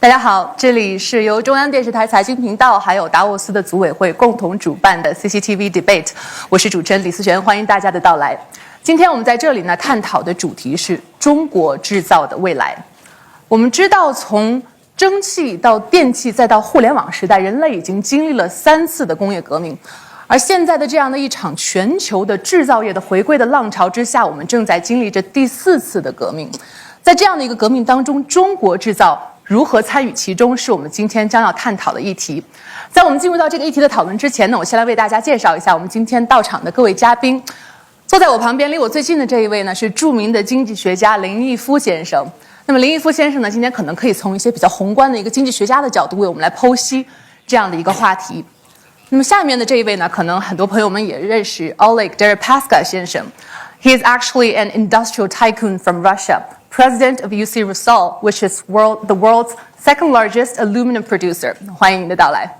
大家好，这里是由中央电视台财经频道还有达沃斯的组委会共同主办的 CCTV Debate， 我是主持人李思璇，欢迎大家的到来。今天我们在这里呢探讨的主题是中国制造的未来。我们知道，从蒸汽到电气再到互联网时代，人类已经经历了3次的工业革命，而现在的这样的一场全球的制造业的回归的浪潮之下，我们正在经历着第4次的革命。在这样的一个革命当中，中国制造如何参与其中，是我们今天将要探讨的议题。在我们进入到这个议题的讨论之前呢，我先来为大家介绍一下我们今天到场的各位嘉宾。坐在我旁边离我最近的这一位呢，是著名的经济学家林毅夫先生。那么林毅夫先生呢，今天可能可以从一些比较宏观的一个经济学家的角度为我们来剖析这样的一个话题。那么下面的这一位呢，可能很多朋友们也认识 Oleg Deripaska 先生。He is actually an industrial tycoon from Russia, president of UC Rusal, which is the world's second largest aluminum producer. 欢迎您的到来。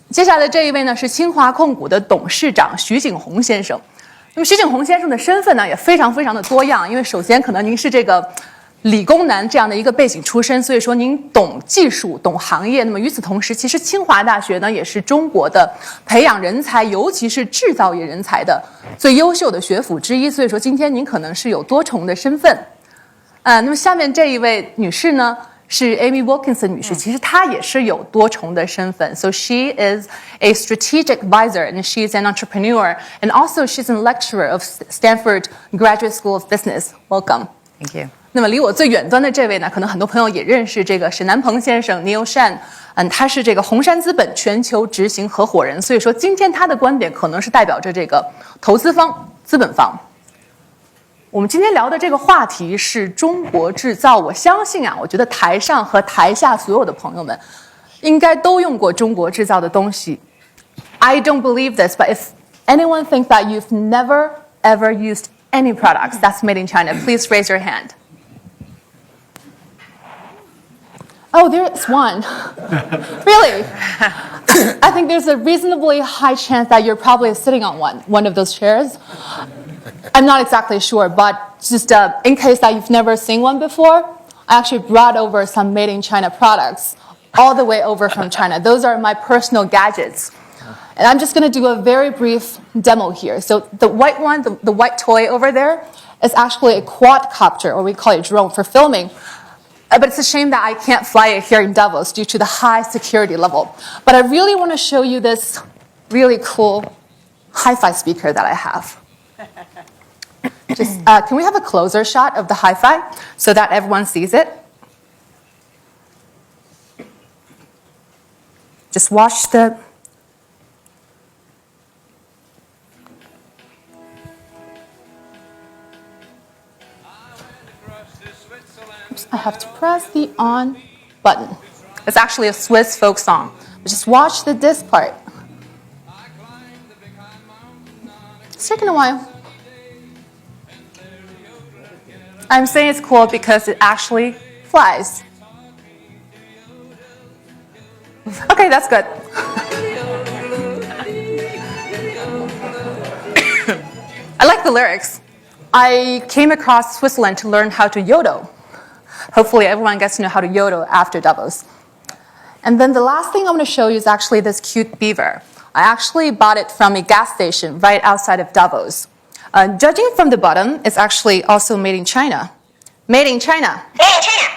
接下来这一位呢，是清华控股的董事长徐景洪先生。那么徐景洪先生的身份呢，也非常非常的多样，因为首先可能您是这个理工男这样的一个背景出身，所以说您懂技术懂行业。那么与此同时，其实清华大学呢也是中国的培养人才，尤其是制造业人才的最优秀的学府之一，所以说今天您可能是有多重的身份。那么下面这一位女士呢是 Amy Wilkinson 女士，其实她也是有多重的身份。So she is a strategic advisor and she is an entrepreneur and also she's a lecturer of Stanford Graduate School of Business. Welcome. Thank you. 那么离我最远端的这位呢，可能很多朋友也认识这个沈南鹏先生 Neil Shan， 他是这个红杉资本全球执行合伙人，所以说今天他的观点可能是代表着这个投资方、资本方。我们今天聊的这个话题是中国制造，我相信啊，我觉得台上和台下所有的朋友们应该都用过中国制造的东西。I don't believe this, but if anyone thinks that you've never ever used any products that's made in China, please raise your hand.Oh, there's one. Really? I think there's a reasonably high chance that you're probably sitting on one of those chairs. I'm not exactly sure, but just in case that you've never seen one before, I actually brought over some made in China products all the way over from China. Those are my personal gadgets. And I'm just going to do a very brief demo here. So the white one, the white toy over there, is actually a quadcopter, or we call it drone, for filming.But it's a shame that I can't fly it here in Davos due to the high security level. But I really want to show you this really cool hi-fi speaker that I have. Just, can we have a closer shot of the hi-fi so that everyone sees it? Just watch the... I have to press the on button. It's actually a Swiss folk song. But just watch the disc part. It's taking a while. I'm saying it's cool because it actually flies. Okay, that's good. I like the lyrics. I came across Switzerland to learn how to yodel.Hopefully everyone gets to know how to yodel after Davos. And then the last thing I'm going to show you is actually this cute beaver. I actually bought it from a gas station right outside of Davos. Judging from the bottom, it's actually also made in China. Made in China. Made in China.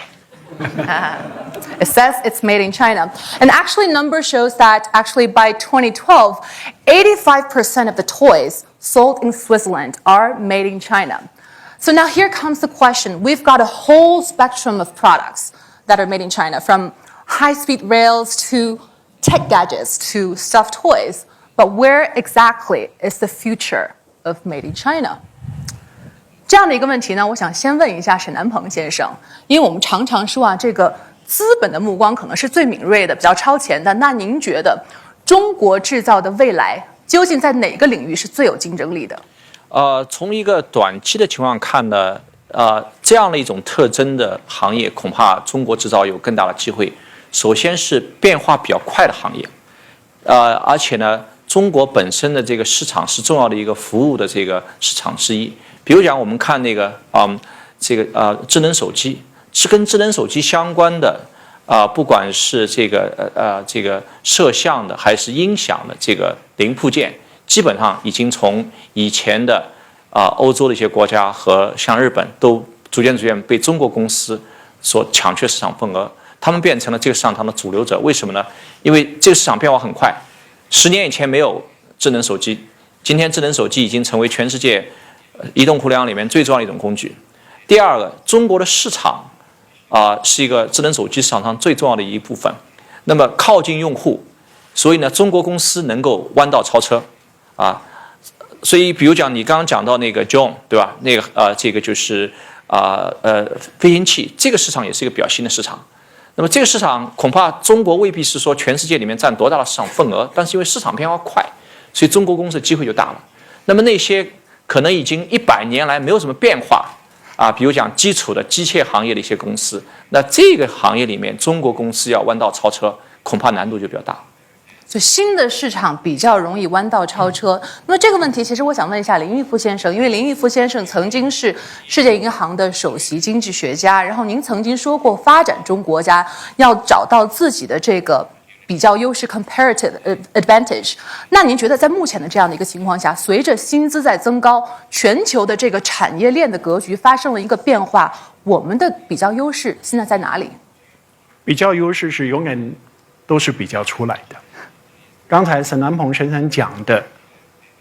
It says it's made in China. And actually numbers shows that actually by 2012, 85% of the toys sold in Switzerland are made in China.So now here comes the question. We've got a whole spectrum of products that are made in China, from high-speed rails to tech gadgets to stuffed toys. But where exactly is the future of made in China? 这样的一个问题呢，我想先问一下沈南鹏先生，因为我们常常说啊，这个资本的目光可能是最敏锐的、比较超前的。那您觉得中国制造的未来究竟在哪个领域是最有竞争力的？从一个短期的情况看呢，这样的一种特征的行业，恐怕中国制造有更大的机会。首先是变化比较快的行业，而且呢，中国本身的这个市场是重要的一个服务的这个市场之一。比如讲，我们看那个智能手机，是跟智能手机相关的不管是这个摄像的还是音响的这个零部件，基本上已经从以前的欧洲的一些国家和像日本都逐渐被中国公司所抢去市场份额，他们变成了这个市场上的主流者。为什么呢？因为这个市场变化很快，10年以前没有智能手机，今天智能手机已经成为全世界移动互联网里面最重要的一种工具。第二个，中国的市场是一个智能手机市场上最重要的一部分，那么靠近用户，所以呢，中国公司能够弯道超车所以比如讲你刚刚讲到那个 drone 对吧？那个这个就是飞行器，这个市场也是一个比较新的市场。那么这个市场恐怕中国未必是说全世界里面占多大的市场份额，但是因为市场变化快，所以中国公司的机会就大了。那么那些可能已经100年来没有什么变化比如讲基础的机械行业的一些公司，那这个行业里面中国公司要弯道超车，恐怕难度就比较大。就新的市场比较容易弯道超车。那么这个问题，其实我想问一下林玉夫先生，因为林玉夫先生曾经是世界银行的首席经济学家，然后您曾经说过，发展中国家要找到自己的这个比较优势 comparative advantage。那您觉得在目前的这样的一个情况下，随着薪资在增高，全球的这个产业链的格局发生了一个变化，我们的比较优势现在在哪里？比较优势是永远都是比较出来的。刚才沈南鹏先生讲的，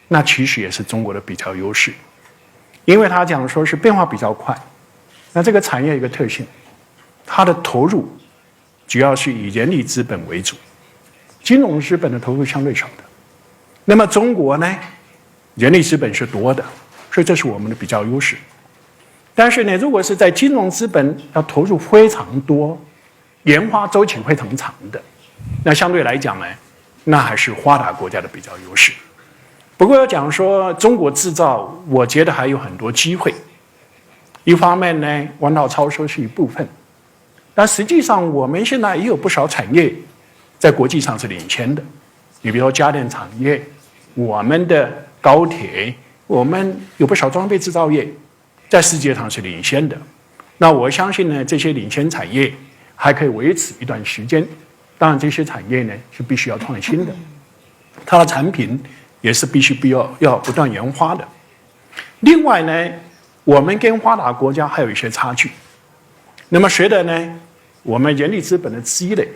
那其实也是中国的比较优势，因为他讲说是变化比较快。那这个产业有一个特性，它的投入主要是以人力资本为主，金融资本的投入相对少的。那么中国呢，人力资本是多的，所以这是我们的比较优势。但是呢，如果是在金融资本要投入非常多，研发周期非常长的，那相对来讲呢，那还是发达国家的比较优势。不过要讲说中国制造，我觉得还有很多机会。一方面呢，弯道超车是一部分，但实际上我们现在也有不少产业在国际上是领先的。你比如说家电产业，我们的高铁，我们有不少装备制造业，在世界上是领先的。那我相信呢，这些领先产业还可以维持一段时间。当然，这些产业呢是必须要创新的，它的产品也是必须要不断研发的。另外呢，我们跟发达国家还有一些差距。那么随着呢，我们人力资本的积累，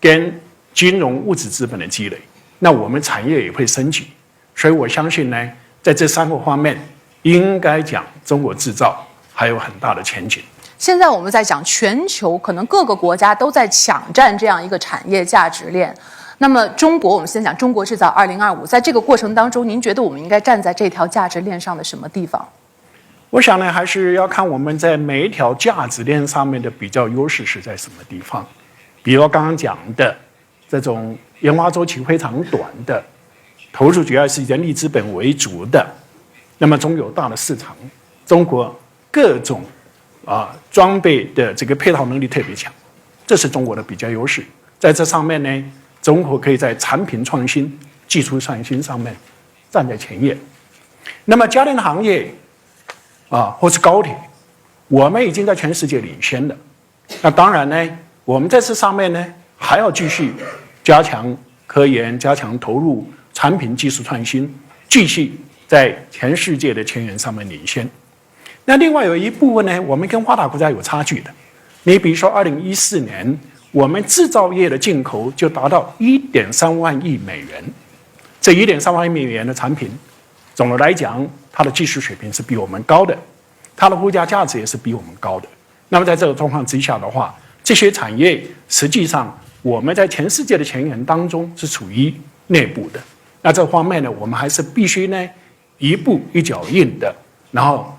跟金融物质资本的积累，那我们产业也会升级。所以我相信呢，在这3个方面，应该讲中国制造还有很大的前景。现在我们在讲全球，可能各个国家都在抢占这样一个产业价值链。那么中国，我们先讲中国制造2025，在这个过程当中，您觉得我们应该站在这条价值链上的什么地方？我想呢，还是要看我们在每一条价值链上面的比较优势是在什么地方。比如刚刚讲的这种研发周期非常短的，投入主要是以人力资本为主的，那么中有大的市场，中国各种装备的这个配套能力特别强，这是中国的比较优势。在这上面呢，中国可以在产品创新、技术创新上面站在前沿。那么家电行业或是高铁，我们已经在全世界领先了。那当然呢，我们在这上面呢还要继续加强科研、加强投入产品技术创新，继续在全世界的前沿上面领先。那另外有一部分呢，我们跟发达国家有差距的。你比如说2014年，我们制造业的进口就达到1.3万亿美元。这1.3万亿美元的产品，总的来讲，它的技术水平是比我们高的，它的附加价值也是比我们高的。那么在这个状况之下的话，这些产业实际上我们在全世界的前沿当中是处于内部的。那这方面呢，我们还是必须呢一步一脚印的，然后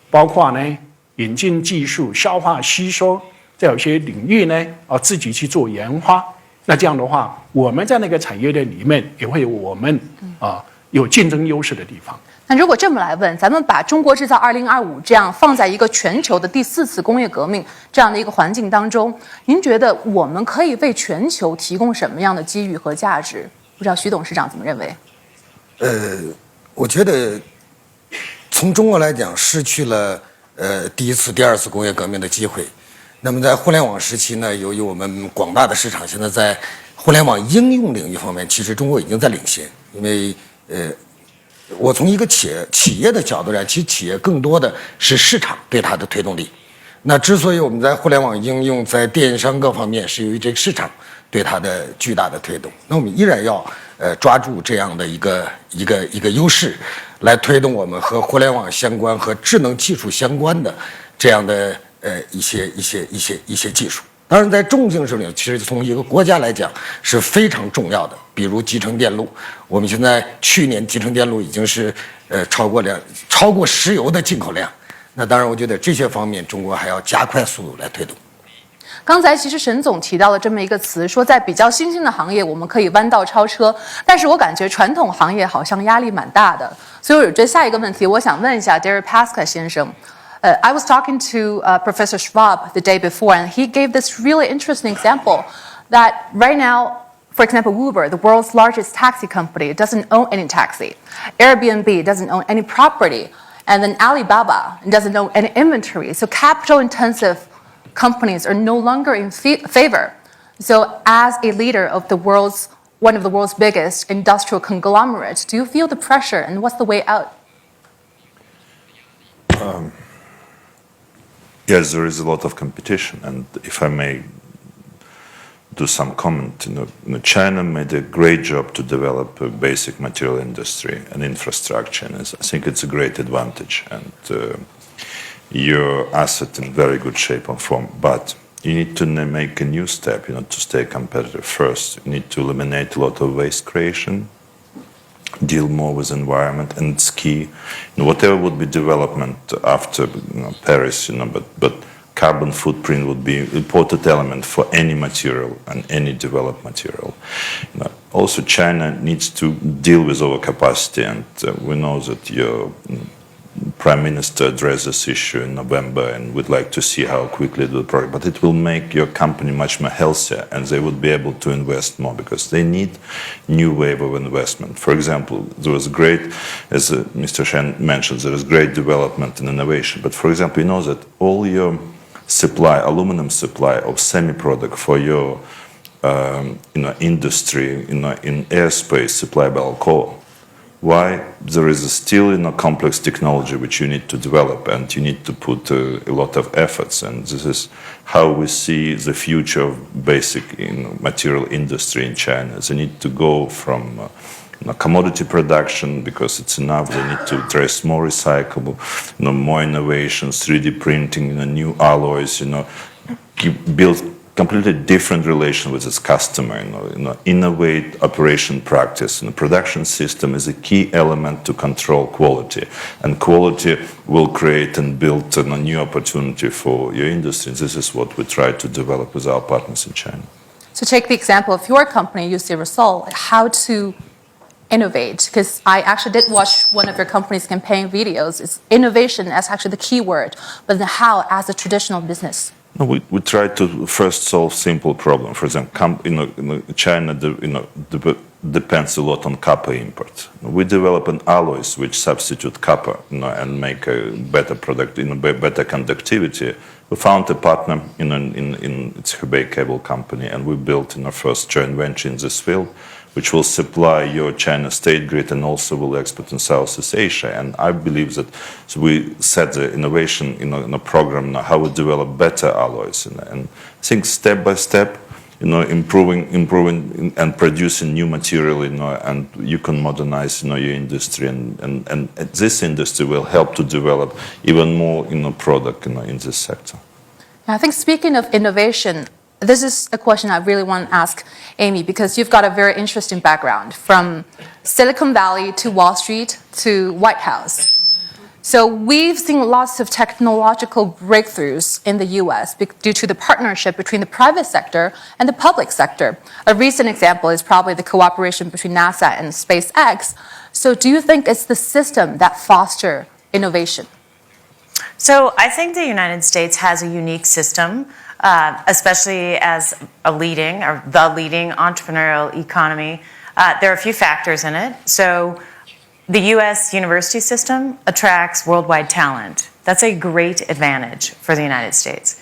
包括呢引进技术、消化吸收，在有些领域呢自己去做研发。那这样的话，我们在那个产业链里面也会有我们有竞争优势的地方。那如果这么来问，咱们把中国制造2025这样放在一个全球的第4次工业革命这样的一个环境当中，您觉得我们可以为全球提供什么样的机遇和价值？不知道徐董事长怎么认为？我觉得从中国来讲，失去了第1次、第2次工业革命的机会。那么在互联网时期呢，由于我们广大的市场现在在互联网应用领域方面，其实中国已经在领先。因为我从一个企业的角度来，其实企业更多的是市场对它的推动力。那之所以我们在互联网应用在电商各方面，是由于这个市场对它的巨大的推动。那我们依然要抓住这样的一个优势，来推动我们和互联网相关和智能技术相关的这样的一些技术。当然，在重型领域，其实从一个国家来讲是非常重要的。比如集成电路，我们现在去年集成电路已经是超过石油的进口量。那当然，我觉得这些方面中国还要加快速度来推动。刚才其实沈总提到了这么一个词，说在比较新兴的行业我们可以弯道超车，但是我感觉传统行业好像压力蛮大的。所以我这下一个问题，我想问一下 Derek Pasca 先生。I was talking to Professor Schwab the day before, and he gave this really interesting example that right now, for example, Uber, the world's largest taxi company, doesn't own any taxi. Airbnb doesn't own any property. And then Alibaba doesn't own any inventory. So capital-intensive companies are no longer in favor. So as a leader of one of the world's biggest industrial conglomerates, do you feel the pressure, and what's the way out? Yes, there is a lot of competition, and if I may do some comment, China made a great job to develop a basic material industry and infrastructure, and I think it's a great advantage, and your asset in very good shape and form. But you need to make a new step, to stay competitive. First, you need to eliminate a lot of waste creation, deal more with environment, and it's key. Whatever would be development after Paris, but carbon footprint would be an important element for any material and any developed material. Also, China needs to deal with overcapacity, and we know that your Prime Minister addressed this issue in November, and we'd like to see how quickly it will progress. But it will make your company much more healthier, and they would be able to invest more because they need new wave of investment. For example, there was great, as Mr. Shen mentioned, there is great development and innovation. But for example, you know that all your supply, aluminum supply of semi-product for your industry, in airspace supplied by Alcoa. Why? There is still complex technology which you need to develop, and you need to put a lot of efforts. And this is how we see the future of basic material industry in China. They need to go from commodity production because it's enough. They need to address more recyclable, more innovations, 3D printing, new alloys. Build completely different relation with its customer. Innovate operation practice. The production system is a key element to control quality, and quality will create and build a new opportunity for your industry. This is what we try to develop with our partners in China. So take the example of your company, Raford, how to innovate, because I actually did watch one of your company's campaign videos. It's innovation as actually the key word, but then how as a traditional business? No, we try to first solve simple problem. For example, China depends a lot on copper import. We develop an alloys which substitute copper and make a better product, better conductivity. We found a partner in its Hubei cable company, and we built our first joint venture in this field, which will supply your China state grid and also will export in Southeast Asia. And I believe that we set the innovation in a program now, how we develop better alloys. And I think step by step, improving and producing new material, and you can modernize, your industry, and this industry will help to develop even more, product, in this sector. I think speaking of innovation, this is a question I really want to ask Amy, because you've got a very interesting background from Silicon Valley to Wall Street to White House. So we've seen lots of technological breakthroughs in the US due to the partnership between the private sector and the public sector. A recent example is probably the cooperation between NASA and SpaceX. So do you think it's the system that fosters innovation? So I think the United States has a unique system, especially as the leading entrepreneurial economy. There are a few factors in it. So the U.S. university system attracts worldwide talent. That's a great advantage for the United States.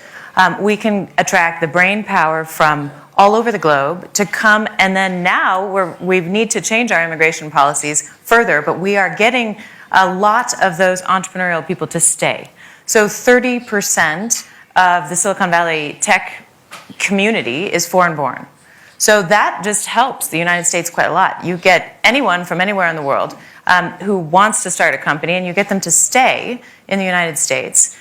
We can attract the brain power from all over the globe to come, and then now we need to change our immigration policies further, but we are getting a lot of those entrepreneurial people to stay. So 30% of the Silicon Valley tech community is foreign-born. So that just helps the United States quite a lot. You get anyone from anywhere in the world who wants to start a company, and you get them to stay in the United States.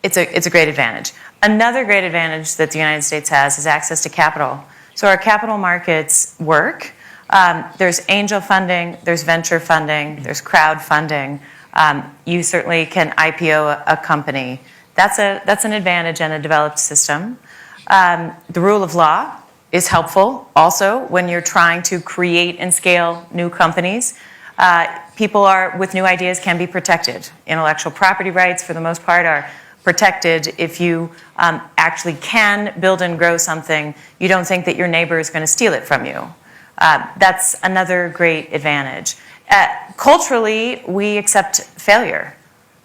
It's a great advantage. Another great advantage that the United States has is access to capital. So our capital markets work. There's angel funding, there's venture funding, there's crowdfunding. You certainly can IPO a company. That's an advantage in a developed system. The rule of law is helpful also when you're trying to create and scale new companies. People with new ideas can be protected. Intellectual property rights, for the most part, are protected. If you actually can build and grow something, you don't think that your neighbor is going to steal it from you. That's another great advantage. Culturally, we accept failure.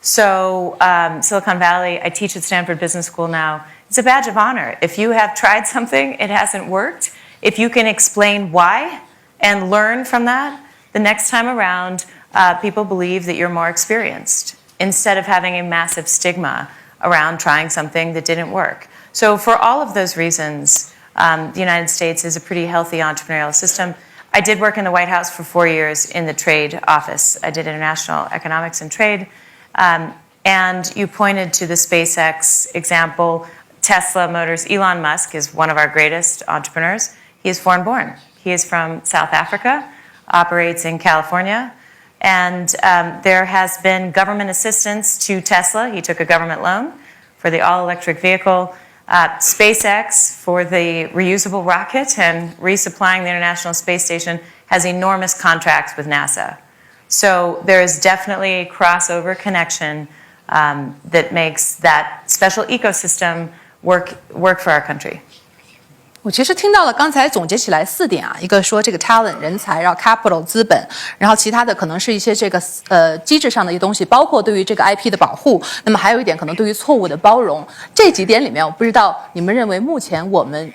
So Silicon Valley, I teach at Stanford Business School now, it's a badge of honor. If you have tried something, it hasn't worked, if you can explain why and learn from that, the next time around, people believe that you're more experienced instead of having a massive stigma around trying something that didn't work. So for all of those reasons, the United States is a pretty healthy entrepreneurial system. I did work in the White House for 4 years in the trade office. I did international economics and trade. And you pointed to the SpaceX example. Tesla Motors, Elon Musk is one of our greatest entrepreneurs. He is foreign-born. He is from South Africa, operates in California, and there has been government assistance to Tesla. He took a government loan for the all-electric vehicle. SpaceX, for the reusable rocket and resupplying the International Space Station, has enormous contracts with NASA. So there is definitely a crossover connection that makes that special ecosystem work for our country. 我其实听到了刚才总结起来4点啊，一个说这个 talent 人才，然后 capital 资本，然后其他的可能是一些这个机制上的一些东西，包括对于这个 IP 的保护。那么还有一点可能对于错误的包容。这几点里面，我不知道你们认为目前我们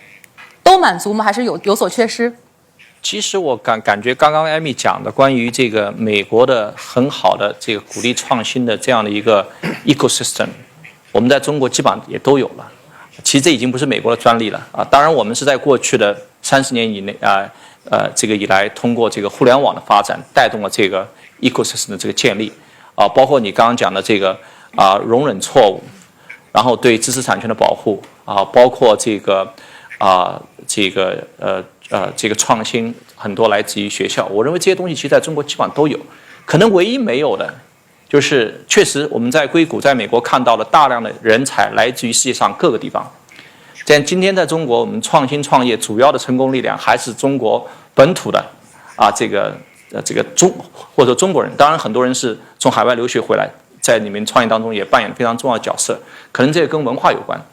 都满足吗？还是有所缺失？其实我感觉刚刚Amy讲的关于这个美国的很好的这个鼓励创新的这样的一个 ecosystem， 我们在中国基本上也都有了。其实这已经不是美国的专利了啊！当然，我们是在过去的30年以内这个以来，通过这个互联网的发展，带动了这个 ecosystem 的这个建立啊，包括你刚刚讲的这个容忍错误，然后对知识产权的保护啊，包括这个这个创新很多来自于学校。我认为这些东西其实在中国基本上都有，可能唯一没有的。就是确实我们在硅谷在美国看到了大量的人才来自于世界上各个地方，但今天在中国我们创新创业主要的成功力量还是中国本土的这个或者中国人，当然很多人是从海外留学回来，在你们创业当中也扮演了非常重要的角色，可能这个跟文化有关。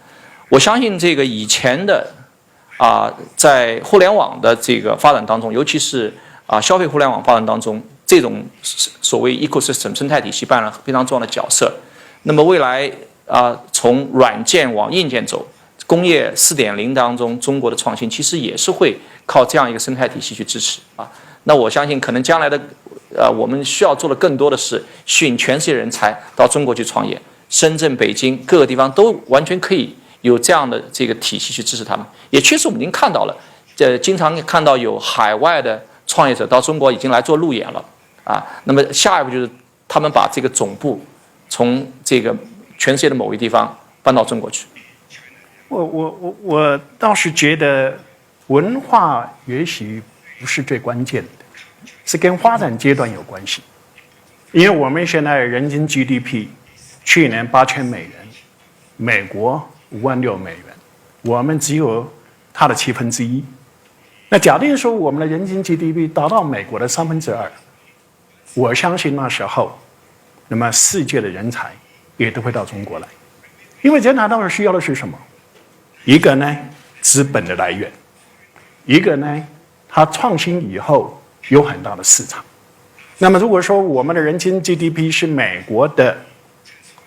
我相信这个以前的在互联网的这个发展当中，尤其是消费互联网发展当中，这种所谓 ecosystem 生态体系扮演了非常重要的角色。那么未来从软件往硬件走，工业4.0当中中国的创新其实也是会靠这样一个生态体系去支持啊。那我相信可能将来的我们需要做的更多的是吸引全世界人才到中国去创业，深圳、北京各个地方都完全可以有这样的这个体系去支持他们。也确实我们已经看到了，经常看到有海外的创业者到中国已经来做路演了。那么下一步就是他们把这个总部从这个全世界的某一地方搬到中国去。我倒是觉得文化也许不是最关键的，是跟发展阶段有关系。因为我们现在人均 GDP 去年8000美元，美国56000美元，我们只有它的1/7。那假定说我们的人均 GDP 达到美国的2/3。我相信那时候，那么世界的人才也都会到中国来，因为人才到底需要的是什么？一个呢，资本的来源；一个呢，它创新以后有很大的市场。那么如果说我们的人均 GDP 是美国的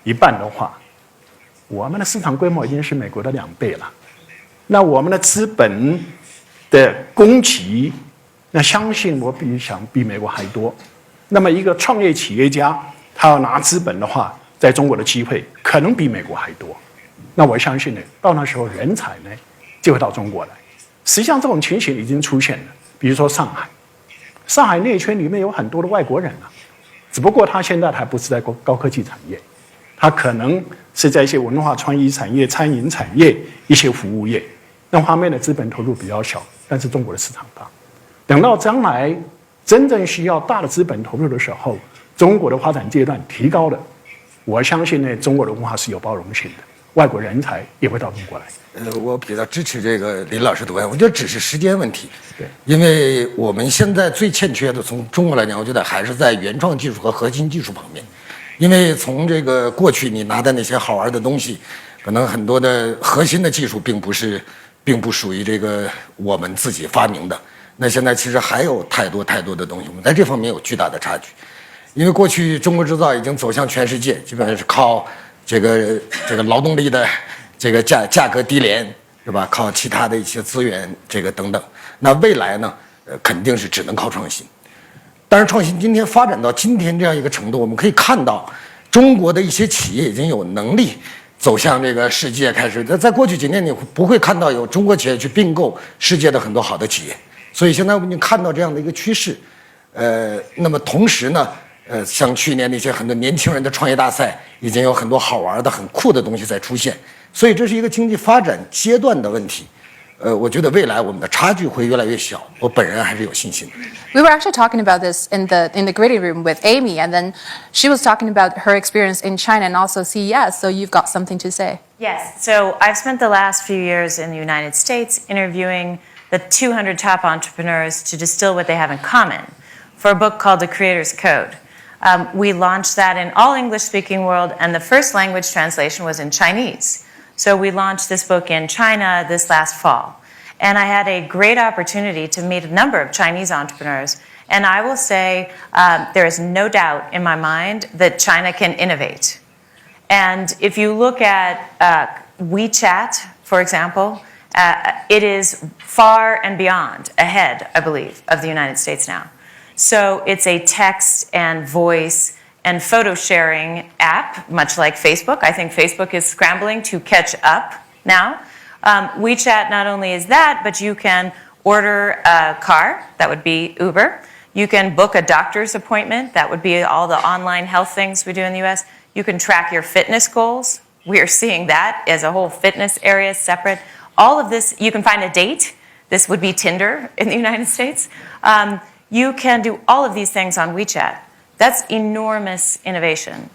1半的话，我们的市场规模已经是美国的2倍了。那我们的资本的供给，那相信我比美国还多。那么一个创业企业家，他要拿资本的话，在中国的机会可能比美国还多。那我相信呢，到那时候人才呢就会到中国来。实际上这种情形已经出现了，比如说上海内圈里面有很多的外国人啊，只不过他现在还不是在高科技产业，他可能是在一些文化创意产业、餐饮产业、一些服务业，那方面的资本投入比较小，但是中国的市场大。等到将来真正需要大的资本投入的时候，中国的发展阶段提高了，我相信呢，中国的文化是有包容性的，外国人才也会到中国来。我比较支持这个林老师的观点，我觉得只是时间问题。对，因为我们现在最欠缺的，从中国来讲，我觉得还是在原创技术和核心技术方面。因为从这个过去你拿的那些好玩的东西，可能很多的核心的技术并不属于这个我们自己发明的。那现在其实还有太多的东西，我们在这方面有巨大的差距。因为过去中国制造已经走向全世界，基本上是靠这个劳动力的这个价格低廉，是吧？靠其他的一些资源这个等等。那未来呢，肯定是只能靠创新。但是创新今天发展到今天这样一个程度，我们可以看到中国的一些企业已经有能力走向这个世界，开始在过去几年你不会看到有中国企业去并购世界的很多好的企业，所以现在我们已经看到这样的一个趋势。那么同时呢，像去年那些很多年轻人的创业大赛，已经有很多好玩的、很酷的东西在出现，所以这是一个经济发展阶段的问题。我觉得未来我们的差距会越来越小，我本人还是有信心的。We were actually talking about this in the greeting room with Amy, and then she was talking about her experience in China and also CES. So you've got something to say. Yes. So I've spent the last few years in the United States interviewing the 200 top entrepreneurs to distill what they have in common for a book called The Creator's Code. We launched that in all English-speaking world, and the first language translation was in Chinese. So we launched this book in China this last fall. And I had a great opportunity to meet a number of Chinese entrepreneurs. And I will say there is no doubt in my mind that China can innovate. And if you look at WeChat, for example, it is far and beyond ahead, I believe, of the United States now. So it's a text and voice and photo sharing app, much like Facebook. I think Facebook is scrambling to catch up now. WeChat not only is that, but you can order a car, that would be Uber. You can book a doctor's appointment, that would be all the online health things we do in the US. You can track your fitness goals. We are seeing that as a whole fitness area separate. All of this, you can find a date. This would be Tinder in the United States. You can do all of these things on WeChat. That's enormous innovation.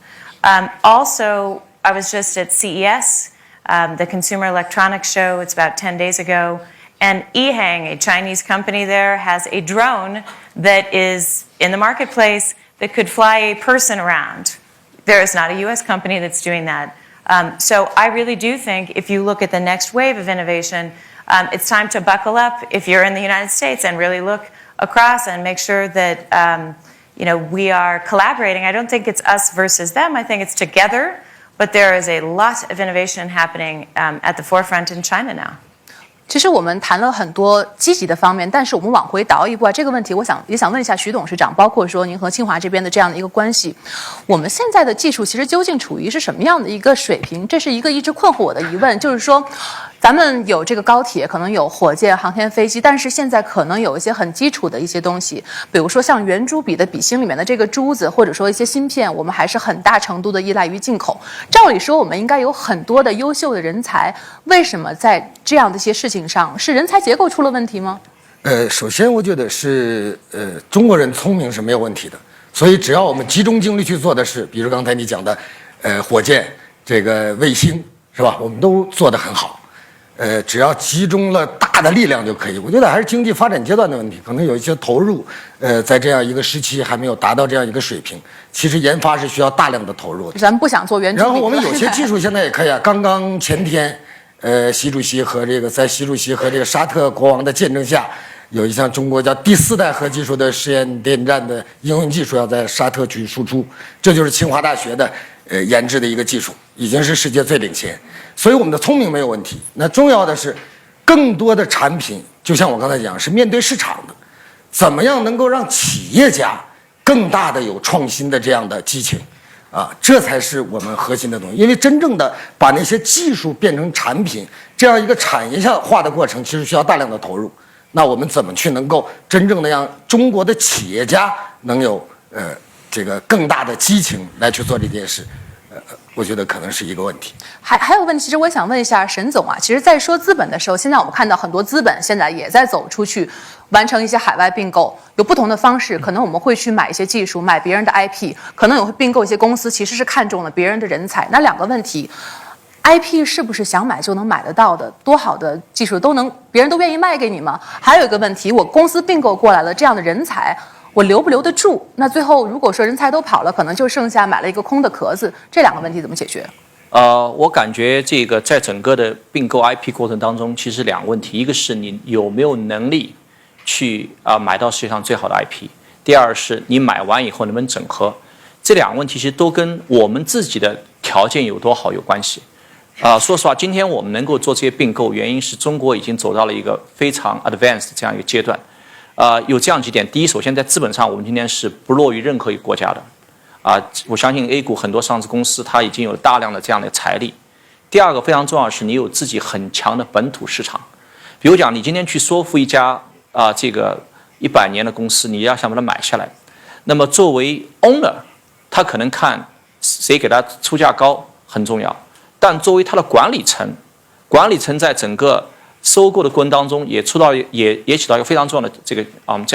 Also, I was just at CES, the Consumer Electronics Show. It's about 10 days ago. And Ehang, a Chinese company there, has a drone that is in the marketplace that could fly a person around. There is not a US company that's doing that. So I really do think if you look at the next wave of innovation, it's time to buckle up if you're in the United States and really look across and make sure that we are collaborating. I don't think it's us versus them. I think it's together. But there is a lot of innovation happening at the forefront in China now. 其实我们谈了很多积极的方面，但是我们往回倒一步啊，这个问题也想问一下徐董事长，包括说您和清华这边的这样的一个关系，我们现在的技术其实究竟处于是什么样的一个水平？这是一个一直困惑我的疑问，就是说，咱们有这个高铁，可能有火箭、航天飞机，但是现在可能有一些很基础的一些东西，比如说像圆珠笔的笔芯里面的这个珠子，或者说一些芯片，我们还是很大程度的依赖于进口。照理说，我们应该有很多的优秀的人才，为什么在这样的一些事情上，是人才结构出了问题吗？首先我觉得是中国人聪明是没有问题的，所以只要我们集中精力去做的事，比如刚才你讲的火箭、这个卫星，是吧？我们都做得很好。只要集中了大的力量就可以。我觉得还是经济发展阶段的问题，可能有一些投入，在这样一个时期还没有达到这样一个水平。其实研发是需要大量的投入的。咱们不想做圆珠笔。然后我们有些技术现在也可以啊。刚刚前天，习主席和这个沙特国王的见证下，有一项中国叫第4代核技术的试验电站的应用技术要在沙特去输出，这就是清华大学的研制的一个技术，已经是世界最领先。所以我们的聪明没有问题。那重要的是，更多的产品，就像我刚才讲，是面对市场的，怎么样能够让企业家更大的有创新的这样的激情，啊，这才是我们核心的东西。因为真正的把那些技术变成产品，这样一个产业化的过程，其实需要大量的投入。那我们怎么去能够真正的让中国的企业家能有这个更大的激情来去做这件事？我觉得可能是一个问题。还有问题，其实我也想问一下沈总啊，其实，在说资本的时候，现在我们看到很多资本现在也在走出去，完成一些海外并购，有不同的方式。可能我们会去买一些技术，买别人的 IP， 可能也会并购一些公司，其实是看中了别人的人才。那两个问题。IP 是不是想买就能买得到的？多好的技术都能，别人都愿意卖给你吗？还有一个问题，我公司并购过来了这样的人才，我留不留得住？那最后如果说人才都跑了，可能就剩下买了一个空的壳子。这两个问题怎么解决？我感觉这个在整个的并购 IP 过程当中，其实两个问题，一个是你有没有能力去买到世界上最好的 IP， 第二是你买完以后能不能整合。这两个问题其实都跟我们自己的条件有多好有关系。说实话，今天我们能够做这些并购，原因是中国已经走到了一个非常 advanced 这样一个阶段。有这样几点：第一，首先在资本上，我们今天是不落于任何一个国家的。我相信 A 股很多上市公司它已经有大量的这样的财力。第二个非常重要的是，你有自己很强的本土市场。比如讲，你今天去说服一家这个100年的公司，你要想把它买下来，那么作为 owner， 他可能看谁给他出价高很重要。但作为它的管理层在整个收购的过程当中也起到一个非常重要的这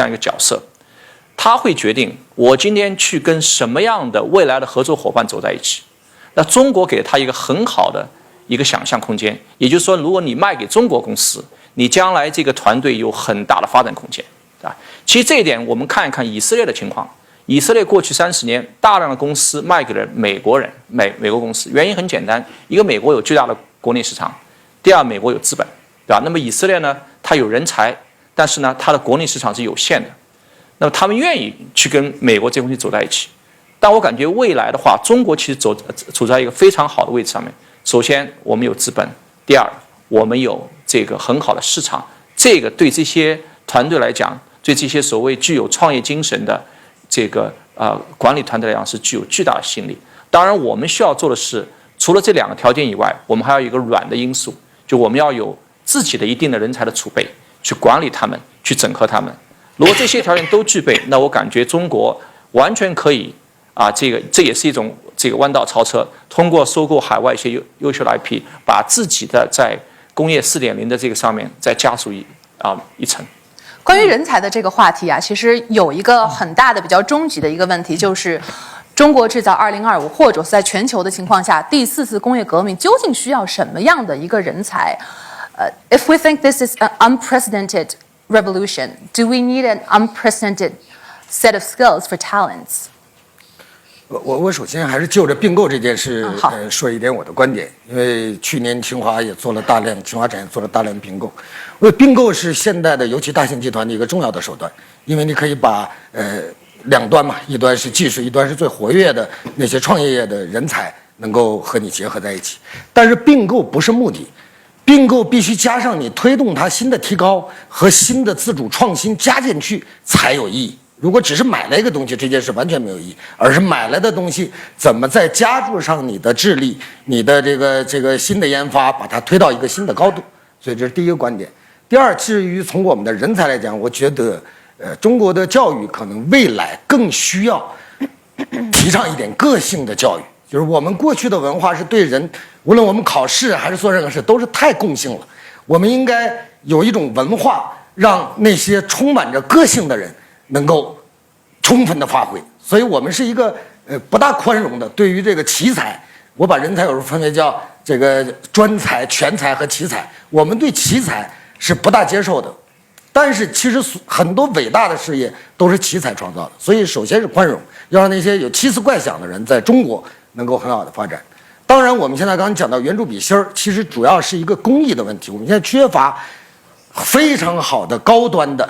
样一个角色。他会决定我今天去跟什么样的未来的合作伙伴走在一起。那中国给了他一个很好的一个想象空间，也就是说，如果你卖给中国公司，你将来这个团队有很大的发展空间。其实这一点我们看一看以色列的情况。以色列过去30年大量的公司卖给了美国人，美国公司，原因很简单，一个美国有巨大的国内市场，第二美国有资本，对吧？那么以色列呢，它有人才，但是呢，它的国内市场是有限的，那么他们愿意去跟美国这些东西走在一起。但我感觉未来的话，中国其实处在一个非常好的位置上面。首先，我们有资本；第二，我们有这个很好的市场。这个对这些团队来讲，对这些所谓具有创业精神的这个管理团队来讲是具有巨大的吸引力。当然，我们需要做的是，除了这两个条件以外，我们还要有一个软的因素，就我们要有自己的一定的人才的储备，去管理他们，去整合他们。如果这些条件都具备，那我感觉中国完全可以这也是一种这个弯道超车，通过收购海外一些优秀的 IP， 把自己的在工业4.0的这个上面再加速一层。关于人才的这个话题啊，其实有一个很大的比较终极的一个问题，就是中国制造2025，或者是在全球的情况下，第4次工业革命究竟需要什么样的一个人才？If we think this is an unprecedented revolution, do we need an unprecedented set of skills for talents? 我首先还是就着并购这件事说一点我的观点，因为去年清华产业做了大量并购。并购是现代的尤其大型集团的一个重要的手段，因为你可以把两端嘛，一端是技术，一端是最活跃的那些创业的人才能够和你结合在一起。但是并购不是目的，并购必须加上你推动它新的提高和新的自主创新加进去才有意义。如果只是买了一个东西，这件事完全没有意义，而是买来的东西怎么再加注上你的智力、你的这个新的研发，把它推到一个新的高度。所以这是第一个观点。第二，至于从我们的人才来讲，我觉得中国的教育可能未来更需要提倡一点个性的教育。就是我们过去的文化是对人，无论我们考试还是做任何事，都是太共性了。我们应该有一种文化，让那些充满着个性的人能够充分的发挥。所以我们是一个不大宽容的，对于这个奇才，我把人才有时候分为叫这个专才、全才和奇才。我们对奇才是不大接受的，但是其实很多伟大的事业都是奇才创造的。所以首先是宽容，要让那些有奇思怪想的人在中国能够很好的发展。当然，我们现在刚刚讲到圆珠笔芯儿，其实主要是一个工艺的问题。我们现在缺乏非常好的高端的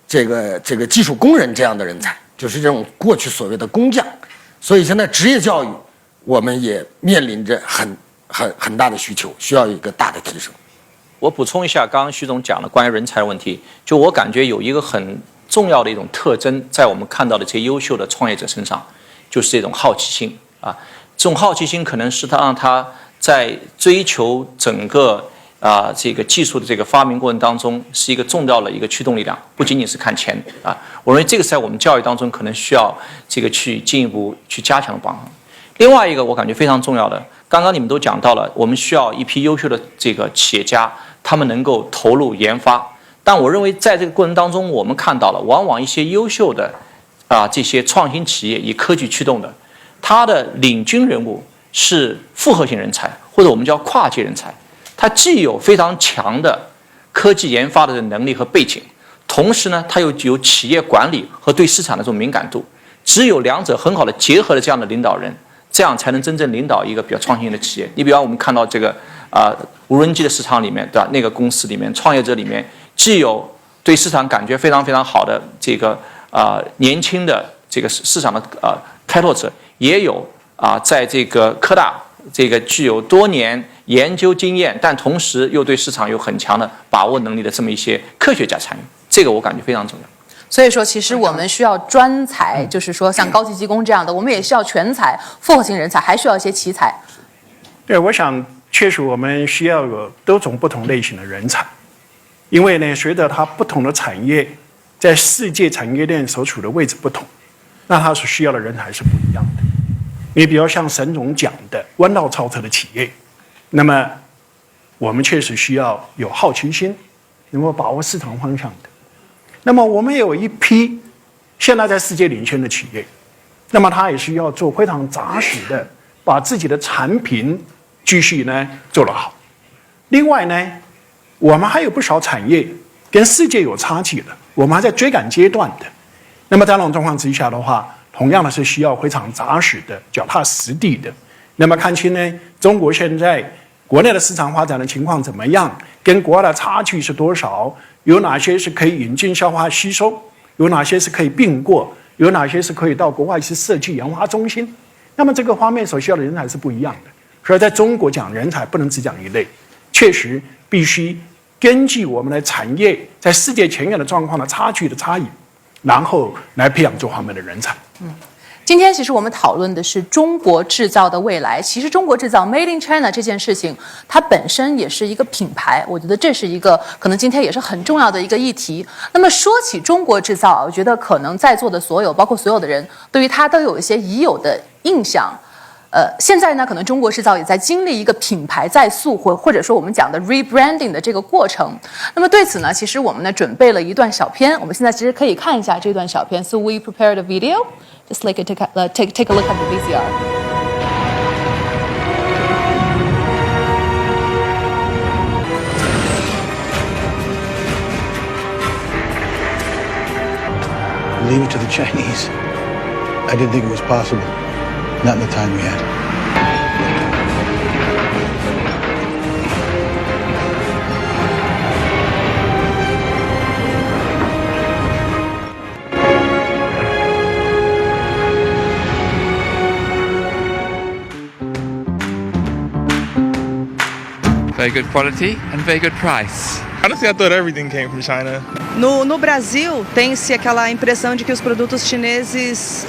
这个技术工人这样的人才，就是这种过去所谓的工匠。所以现在职业教育我们也面临着很大的需求，需要一个大的提升。我补充一下，刚刚徐总讲的关于人才的问题，就我感觉有一个很重要的一种特征，在我们看到的这些优秀的创业者身上，就是这种好奇心啊。这种好奇心可能是让他在追求整个这个技术的这个发明过程当中，是一个重要的一个驱动力量，不仅仅是看钱啊。我认为这个在我们教育当中可能需要这个去进一步去加强的帮忙。另外一个我感觉非常重要的，刚刚你们都讲到了，我们需要一批优秀的这个企业家，他们能够投入研发。但我认为在这个过程当中，我们看到了，往往一些优秀的这些创新企业以科技驱动的，它的领军人物是复合型人才，或者我们叫跨界人才。它既有非常强的科技研发的能力和背景，同时呢，它又有企业管理和对市场的这种敏感度。只有两者很好的结合的这样的领导人，这样才能真正领导一个比较创新的企业。你比方我们看到这个无人机的市场里面，对吧？那个公司里面，创业者里面，既有对市场感觉非常非常好的这个年轻的这个市场的开拓者，也有在这个科大这个具有多年研究经验，但同时又对市场有很强的把握能力的这么一些科学家参与，这个我感觉非常重要。所以说，其实我们需要专才，就是说像高级技工这样的，我们也需要全才、复合型人才，还需要一些奇才。对，我想确实我们需要有多种不同类型的人才，因为呢，随着它不同的产业在世界产业链所处的位置不同，那它所需要的人才是不一样的。你比如像沈总讲的弯道超车的企业，那么我们确实需要有好奇心，能够把握市场方向的。那么我们有一批现在在世界领先的企业，那么它也是要做非常扎实的，把自己的产品继续呢做得好。另外呢，我们还有不少产业跟世界有差距的，我们还在追赶阶段的。那么在那种状况之下的话，同样的是需要非常扎实的、脚踏实地的。那么看清呢，中国现在国内的市场发展的情况怎么样，跟国外的差距是多少，有哪些是可以引进、消化、吸收，有哪些是可以并过，有哪些是可以到国外去设计研发中心。那么这个方面所需要的人才是不一样的。所以在中国讲人才不能只讲一类，确实必须根据我们的产业在世界前沿的状况的差距的差异，然后来培养这方面的人才。今天其实我们讨论的是中国制造的未来。其实中国制造 Made in China 这件事情，它本身也是一个品牌，我觉得这是一个可能今天也是很重要的一个议题。那么说起中国制造，我觉得可能在座的所有，包括所有的人，对于它都有一些已有的印象。现在呢，可能中国制造也在经历一个品牌再塑或者说我们讲的 rebranding 的这个过程。那么对此呢，其实我们呢准备了一段小片，我们现在其实可以看一下这段小片。So we prepared a video. Just like take a look at the VCR. Leave it to the Chinese. I didn't think it was possible. Not in the time we had. Very good quality and very good price. Honestly, I thought everything came from China. No Brasil, tem-se aquela impressão de que os produtos chineses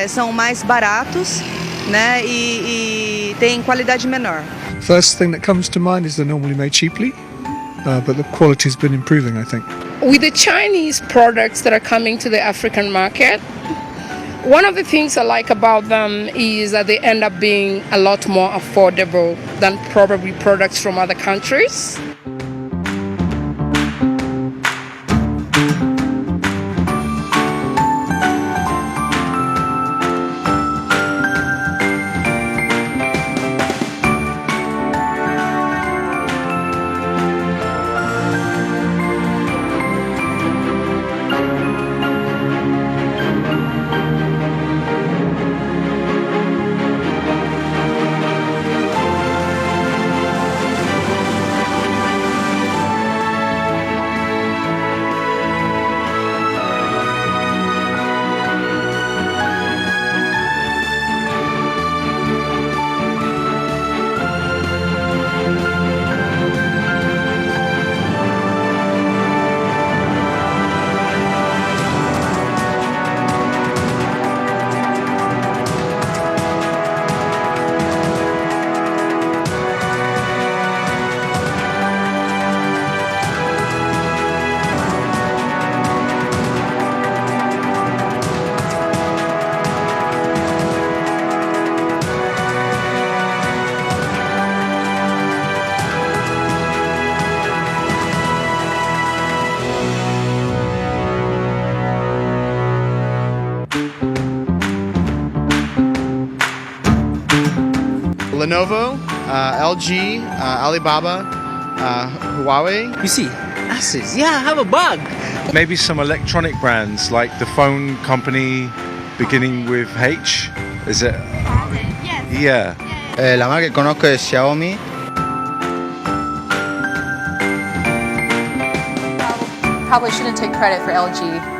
são mais baratos, né, e têm qualidade menor. First thing that comes to mind is they're normally made cheaply, but the quality's been improving, I think. With the Chinese products that are coming to the African market, one of the things I like about them is that they end up being a lot more affordable than probably products from other countries. Lenovo, LG, Alibaba, Huawei. You see, asses. Yeah, I have a bug. Maybe some electronic brands like the phone company beginning with H. Is it? Yes. Yeah. La marca que conozco es Xiaomi. Probably shouldn't take credit for LG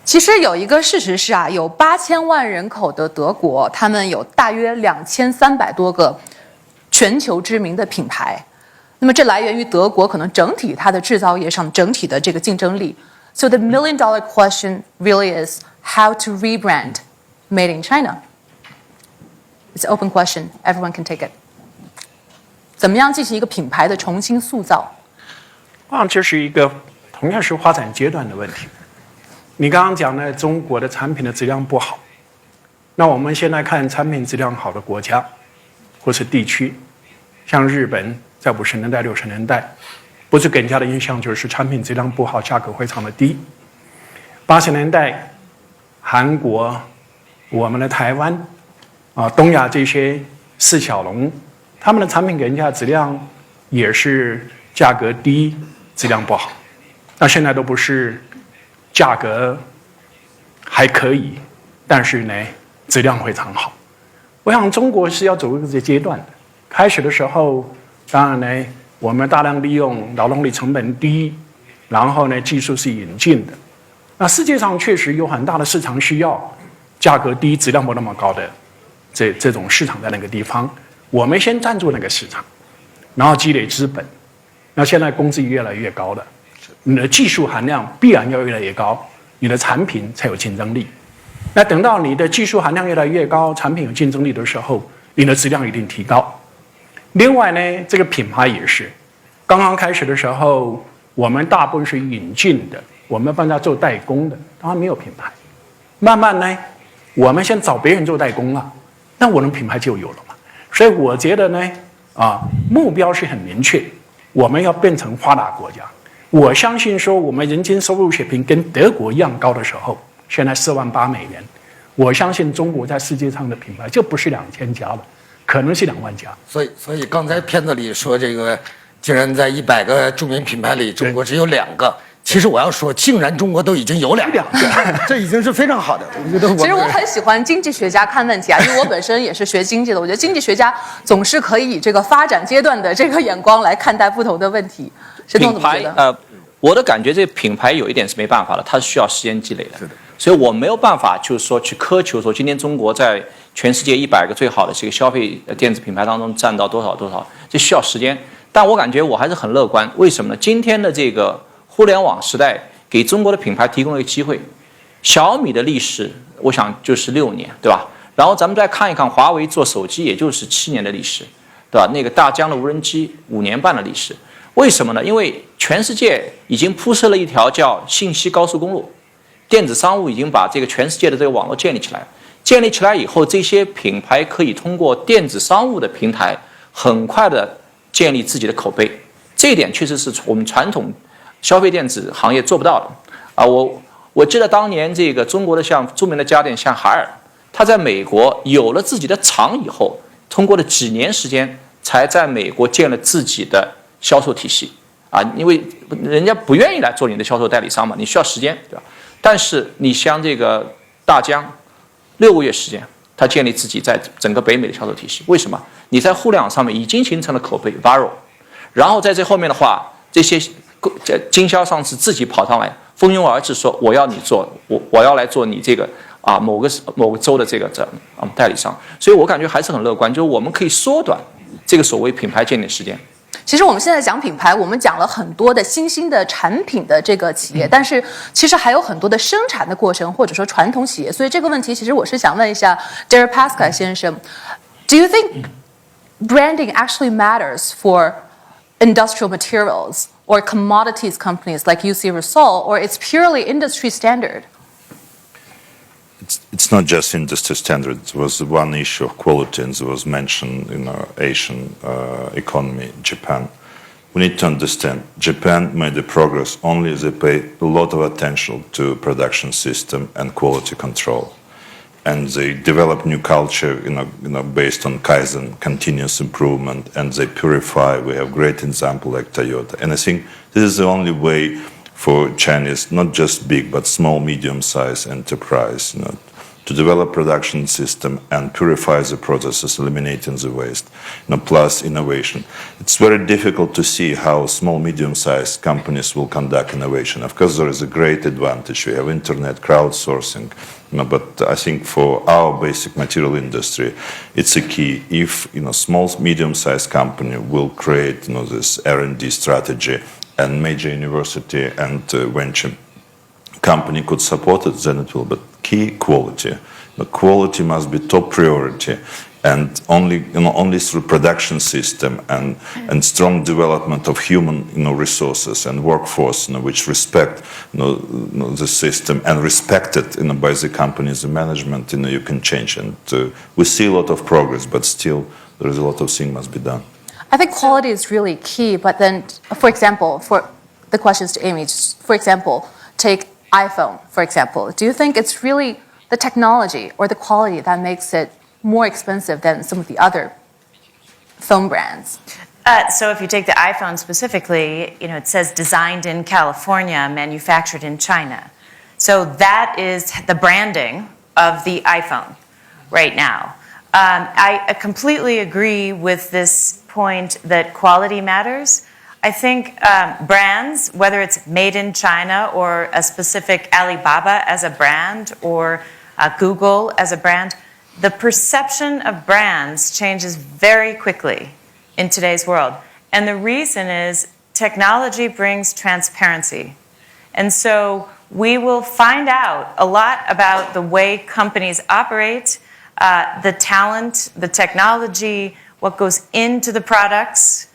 其实有一个事实是啊，有8000万人口的德国，他们有大约2300多个全球知名的品牌。那么这来源于德国可能整体它的制造业上整体的这个竞争力。So the million-dollar question really is how to rebrand made in China. It's an open question. Everyone can take it. 怎么样进行一个品牌的重新塑造？这是一个同样是发展阶段的问题。你刚刚讲呢，中国的产品的质量不好，那我们现在看产品质量好的国家或是地区，像日本在50年代、60年代，不是给人家的印象就是产品质量不好，价格非常的低。80年代，韩国、我们的台湾东亚这些四小龙，他们的产品给人家的质量也是价格低，质量不好。那现在都不是。价格还可以，但是呢，质量非常好。我想中国是要走一个阶段的。开始的时候，当然呢，我们大量利用劳动力成本低，然后呢，技术是引进的。那世界上确实有很大的市场需要，价格低、质量不那么高的这种市场在那个地方，我们先占住那个市场，然后积累资本。那现在工资越来越高了。你的技术含量必然要越来越高，你的产品才有竞争力。那等到你的技术含量越来越高，产品有竞争力的时候，你的质量一定提高。另外呢，这个品牌也是，刚刚开始的时候，我们大部分是引进的，我们帮他做代工的，当然没有品牌。慢慢呢，我们先找别人做代工了，那我们品牌就有了嘛。所以我觉得呢，目标是很明确，我们要变成发达国家。我相信说，我们人均收入水平跟德国一样高的时候，现在48000美元，我相信中国在世界上的品牌就不是2000家了，可能是2万家。所以刚才片子里说这个，竟然在100个著名品牌里，中国只有2个。其实我要说，竟然中国都已经有2个，这已经是非常好的。我觉得其实我很喜欢经济学家看问题啊，因为我本身也是学经济的。我觉得经济学家总是可以以这个发展阶段的这个眼光来看待不同的问题。品牌我的感觉这个品牌有一点是没办法的，它是需要时间积累的。是的，所以我没有办法就是说去苛求说今天中国在全世界100个最好的这个消费电子品牌当中占到多少，这需要时间。但我感觉我还是很乐观，为什么呢？今天的这个互联网时代给中国的品牌提供了一个机会。小米的历史，我想就是6年，对吧？然后咱们再看一看华为做手机，也就是7年的历史，对吧？那个大疆的无人机5年半的历史。为什么呢？因为全世界已经铺设了一条叫信息高速公路，电子商务已经把这个全世界的这个网络建立起来。建立起来以后，这些品牌可以通过电子商务的平台，很快的建立自己的口碑。这一点确实是我们传统消费电子行业做不到的。我记得当年这个中国的像著名的家电像海尔，它在美国有了自己的厂以后，通过了几年时间，才在美国建了自己的销售体系因为人家不愿意来做你的销售代理商嘛，你需要时间，对吧？但是你像这个大疆，6个月时间，他建立自己在整个北美的销售体系。为什么？你在互联网上面已经形成了口碑 viral， 然后在这后面的话，这些经销商是自己跑上来，蜂拥而至说我要你做，我要来做你这个某个州的这个代理商。所以我感觉还是很乐观，就是我们可以缩短这个所谓品牌建立时间。其实我们现在讲品牌，我们讲了很多的新兴的产品的这个企业，但是其实还有很多的生产的过程，或者说传统企业。所以这个问题，其实我是想问一下 Deripaska 先生 ，Do you think branding actually matters for industrial materials or commodities companies like UC Rusal, or it's purely industry standard? It's not just industry standard. It was one issue of quality, and it was mentioned in our Asian economy, Japan. We need to understand, Japan made the progress only as they pay a lot of attention to production system and quality control. and they develop new culture, based on Kaizen, continuous improvement, and they purify. We have great example like Toyota, and I think this is the only way for Chinese, not just big but small, medium-sized enterprise, to develop production system and purify the processes, eliminating the waste, plus innovation. It's very difficult to see how small, medium-sized companies will conduct innovation. Of course, there is a great advantage. We have internet, crowdsourcing, but I think for our basic material industry, it's a key. If small, medium-sized company will create this R&D strategy, and major university and venture company could support it, then it will. But key quality. The quality must be top priority, and only through production system and strong development of human resources and workforce, which respect the system and respected by the companies, the management, you can change. And we see a lot of progress, but still there is a lot of things must be done. I think quality is really key, but then, for example, for the questions to Amy, for example, take iPhone, for example. Do you think it's really the technology or the quality that makes it more expensive than some of the other phone brands? So if you take the iPhone specifically, it says designed in California, manufactured in China. So that is the branding of the iPhone right now. I completely agree with this point that quality matters. I think brands, whether it's made in China or a specific Alibaba as a brand or Google as a brand, the perception of brands changes very quickly in today's world. And the reason is technology brings transparency. And so we will find out a lot about the way companies operate, the talent, the technology, what goes into the products,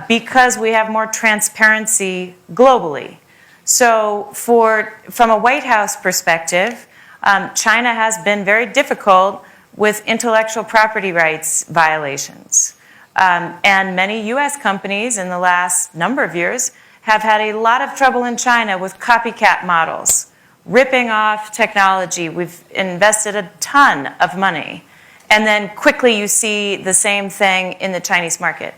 because we have more transparency globally. So from a White House perspective, China has been very difficult with intellectual property rights violations. And many US companies in the last number of years have had a lot of trouble in China with copycat models, ripping off technology. We've invested a ton of money. And then quickly you see the same thing in the Chinese market.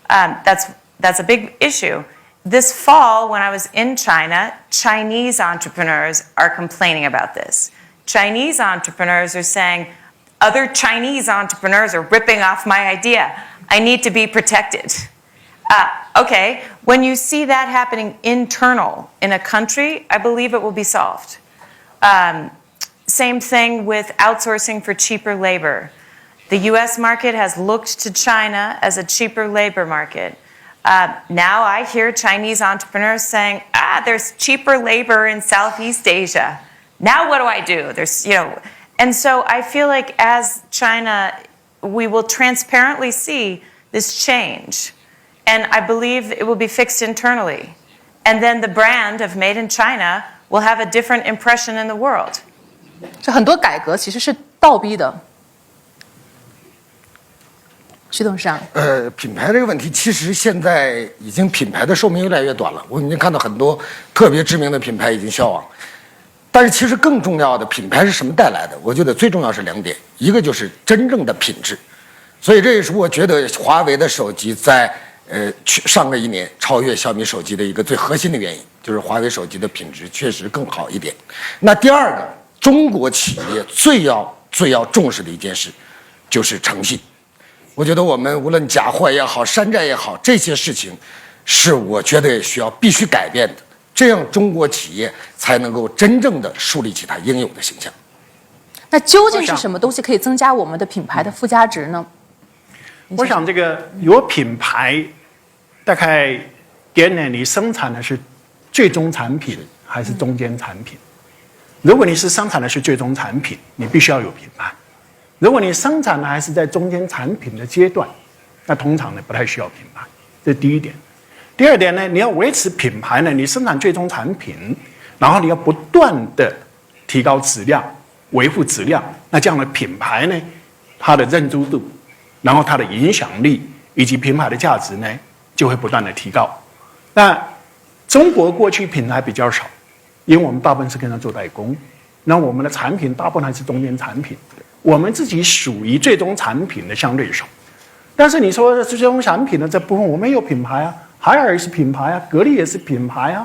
That's a big issue. This fall, when I was in China, Chinese entrepreneurs are complaining about this. Chinese entrepreneurs are saying, other Chinese entrepreneurs are ripping off my idea. I need to be protected. Okay, when you see that happening internal in a country, I believe it will be solved. Same thing with outsourcing for cheaper labor. The US market has looked to China as a cheaper labor market. Now I hear Chinese entrepreneurs saying, there's cheaper labor in Southeast Asia. Now what do I do? And so I feel like as China, we will transparently see this change. And I believe it will be fixed internally. And then the brand of Made in China will have a different impression in the world. 这很多改革其实是倒逼的。徐董事长，品牌这个问题，其实现在已经品牌的寿命越来越短了。我们已经看到很多特别知名的品牌已经消亡，但是其实更重要的品牌是什么带来的？我觉得最重要是两点，一个就是真正的品质。所以这也是我觉得华为的手机在上个一年超越小米手机的一个最核心的原因，就是华为手机的品质确实更好一点。那第二个，中国企业最要重视的一件事就是诚信。我觉得我们无论假货也好，山寨也好，这些事情是我觉得必须改变的，这样中国企业才能够真正的树立起它应有的形象。那究竟是什么东西可以增加我们的品牌的附加值呢？我想这个有品牌，大概点呢，你生产的是最终产品还是中间产品？如果你是生产的是最终产品，你必须要有品牌。如果你生产的还是在中间产品的阶段，那通常呢不太需要品牌，这是第一点。第二点呢，你要维持品牌呢，你生产最终产品，然后你要不断的提高质量，维护质量，那这样的品牌呢，它的认知度，然后它的影响力以及品牌的价值呢，就会不断的提高。那中国过去品牌比较少，因为我们大部分是跟它做代工。那我们的产品大部分还是中间产品，我们自己属于最终产品的相对少。但是你说最终产品的这部分，我们也有品牌啊，海尔也是品牌啊，格力也是品牌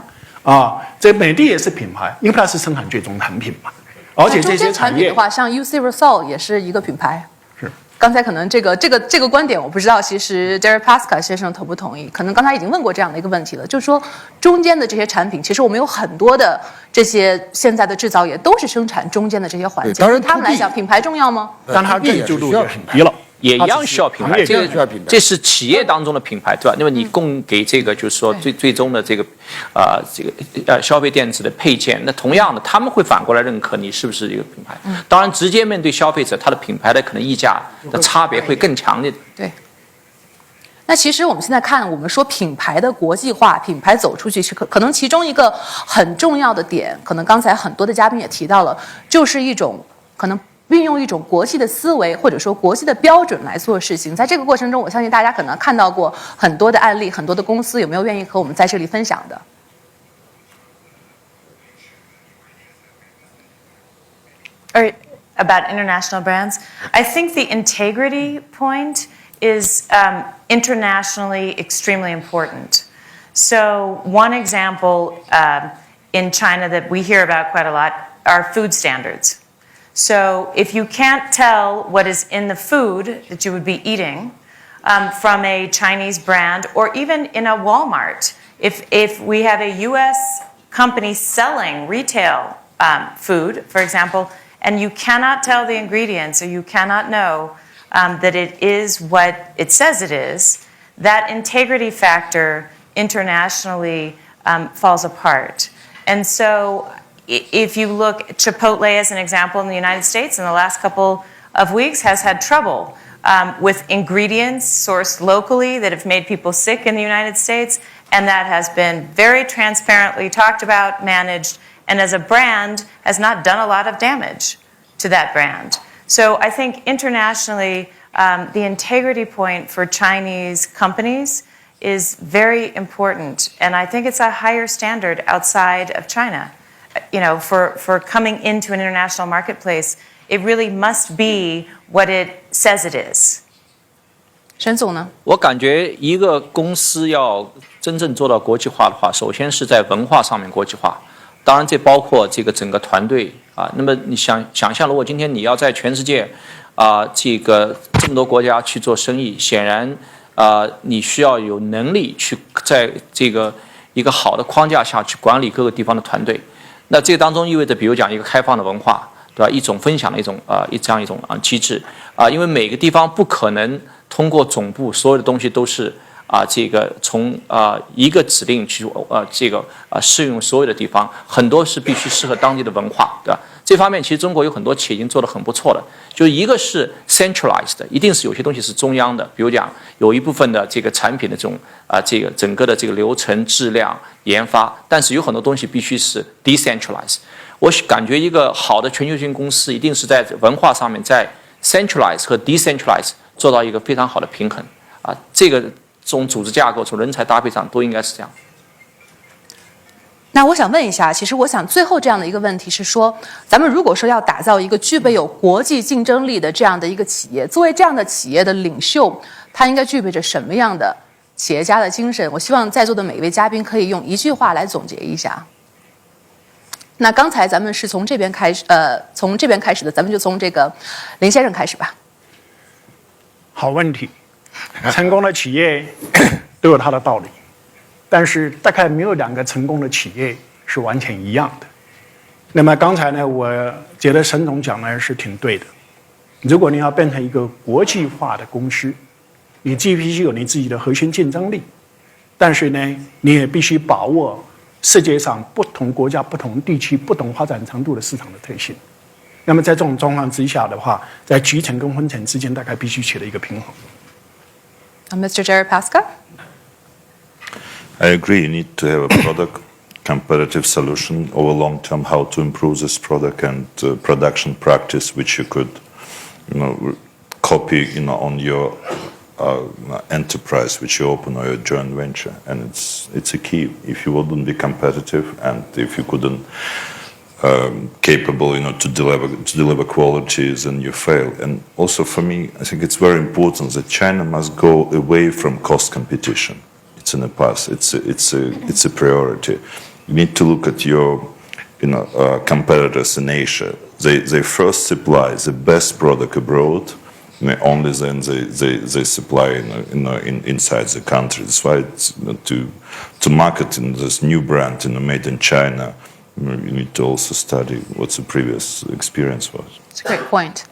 啊，这美的也是品牌，因为它是生产最终产品嘛。而且这些产品的话，像 UC Raford 也是一个品牌。是。刚才可能这个观点我不知道，其实 Jerry Pasca 先生同不同意？可能刚才已经问过这样的一个问题了，就是说中间的这些产品，其实我们有很多的这些现在的制造业都是生产中间的这些环节。当然，对他们来讲，品牌重要吗？但它认知度也很低了。也一样需要品牌，这是企业当中的品牌，对吧？因为你供给这个就是说最终的这个消费电子的配件，那同样的他们会反过来认可你是不是一个品牌。当然，直接面对消费者，它的品牌的可能溢价的差别会更强烈。对。那其实我们现在看，我们说品牌的国际化，品牌走出去是可能其中一个很重要的点，可能刚才很多的嘉宾也提到了，就是一种可能。运用一种国际的思维或者说国际的标准来做事情，在这个过程中，我相信大家可能看到过很多的案例，很多的公司，有没有愿意和我们在这里分享的？About international brands, I think the integrity point is internationally extremely important. So one example in China that we hear about quite a lot are food standards. So if you can't tell what is in the food that you would be eating from a Chinese brand, or even in a Walmart, if we have a U.S. company selling retail food, for example, and you cannot tell the ingredients or you cannot know that it is what it says it is, that integrity factor internationally falls apart. And so if you look at Chipotle as an example in the United States, in the last couple of weeks has had trouble with ingredients sourced locally that have made people sick in the United States, and that has been very transparently talked about, managed, and as a brand has not done a lot of damage to that brand. So I think internationally, the integrity point for Chinese companies is very important, and I think it's a higher standard outside of China. You know, for coming into an international marketplace, it really must be what it says it is. 沈总呢？我感觉一个公司要真正做到国际化的话，首先是在文化上面国际化。当然，这包括这个整个团队啊。那么你想象，如果今天你要在全世界这么多国家去做生意，显然你需要有能力去在这个一个好的框架下去管理各个地方的团队。那这个当中意味着，比如讲一个开放的文化，对吧？一种分享的这样一种机制因为每个地方不可能通过总部所有的东西都是这个从一个指令去适用所有的地方，很多是必须适合当地的文化，对吧？这方面其实中国有很多企业已经做得很不错了。就一个是 centralized 的，一定是有些东西是中央的，比如讲有一部分的这个产品的这种这个整个的这个流程、质量、研发，但是有很多东西必须是 decentralized。我感觉一个好的全球性公司一定是在文化上面，在 centralized 和 decentralized 做到一个非常好的平衡这个从组织架构、从人才搭配上都应该是这样。那我想问一下，其实我想最后这样的一个问题是说，咱们如果说要打造一个具备有国际竞争力的这样的一个企业，作为这样的企业的领袖，他应该具备着什么样的企业家的精神？我希望在座的每一位嘉宾可以用一句话来总结一下。那刚才咱们是从这边开始，的，咱们就从这个林先生开始吧。好问题，成功的企业都有它的道理。但是大概没有两个成功的企业是完全一样的。那么刚才呢，我觉得沈总讲的是挺对的。如果你要变成一个国际化的公司，你既必须有你自己的核心竞争力，但是呢，你也必须把握世界上不同国家、不同地区、不同发展程度的市场的特性。那么在这种状况之下的话，在集成跟分成之间，大概必须取得一个平衡。Mr. Jerry Pasca? I agree. You need to have a product competitive solution over long term, how to improve this product and production practice, which you could, copy, on your enterprise, which you open or your joint venture. And it's a key. If you wouldn't be competitive and if you couldn't capable, to deliver qualities, and you fail. And also for me, I think it's very important that China must go away from cost competition. It's in the past. It's a priority. You need to look at your competitors in Asia. They first supply the best product abroad, only then they supply inside the country. That's why it's, to market in this new brand made in China, you need to also study what the previous experience was. It's a great point.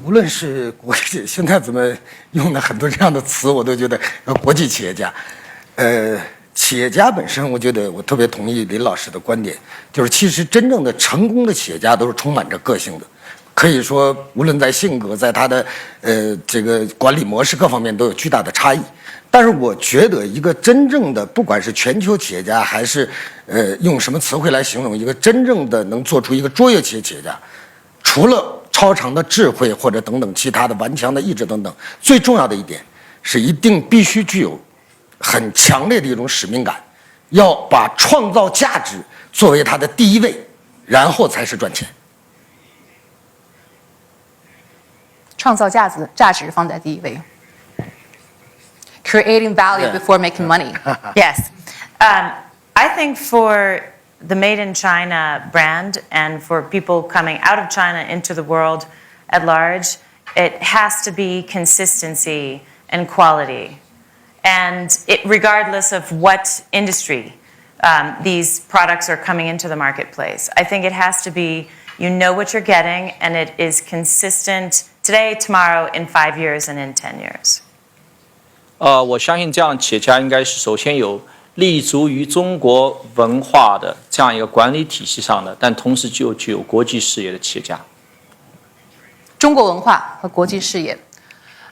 无论是国际，现在怎么用的很多这样的词，我都觉得国际企业家，企业家本身，我觉得我特别同意林老师的观点，就是其实真正的成功的企业家都是充满着个性的，可以说无论在性格，在他的这个管理模式各方面都有巨大的差异。但是我觉得一个真正的，不管是全球企业家，还是用什么词汇来形容一个真正的能做出一个卓越企业家，除了超常的智慧或者等等其他的顽强的意志等等，最重要的一点是一定必须具有很强烈的一种使命感，要把创造价值作为他的第一位，然后才是赚钱。创造价值放在第一位。Creating value before making money. Yes. I think for the Made in China brand and for people coming out of China into the world at large, it has to be consistency and quality. And regardless of what industry these products are coming into the marketplace, I think it has to be, you know what you're getting, and it is consistent today, tomorrow, in 5 years, and in 10 years. 我相信这样的企业家应该是首先有立足于中国文化的这样一个管理体系上的，但同时具有国际视野的企业家。中国文化和国际视野。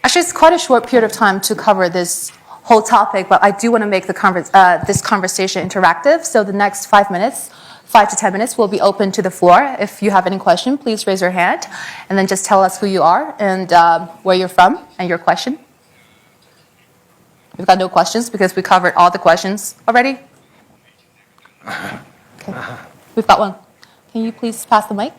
Actually, it's quite a short period of time to cover this whole topic, but I do want to make this conversation interactive. So the next 5 to 10 minutes will be open to the floor. If you have any question, please raise your hand, and then just tell us who you are and where you're from and your question. We've got no questions because we covered all the questions already. Okay. We've got one. Can you please pass the mic?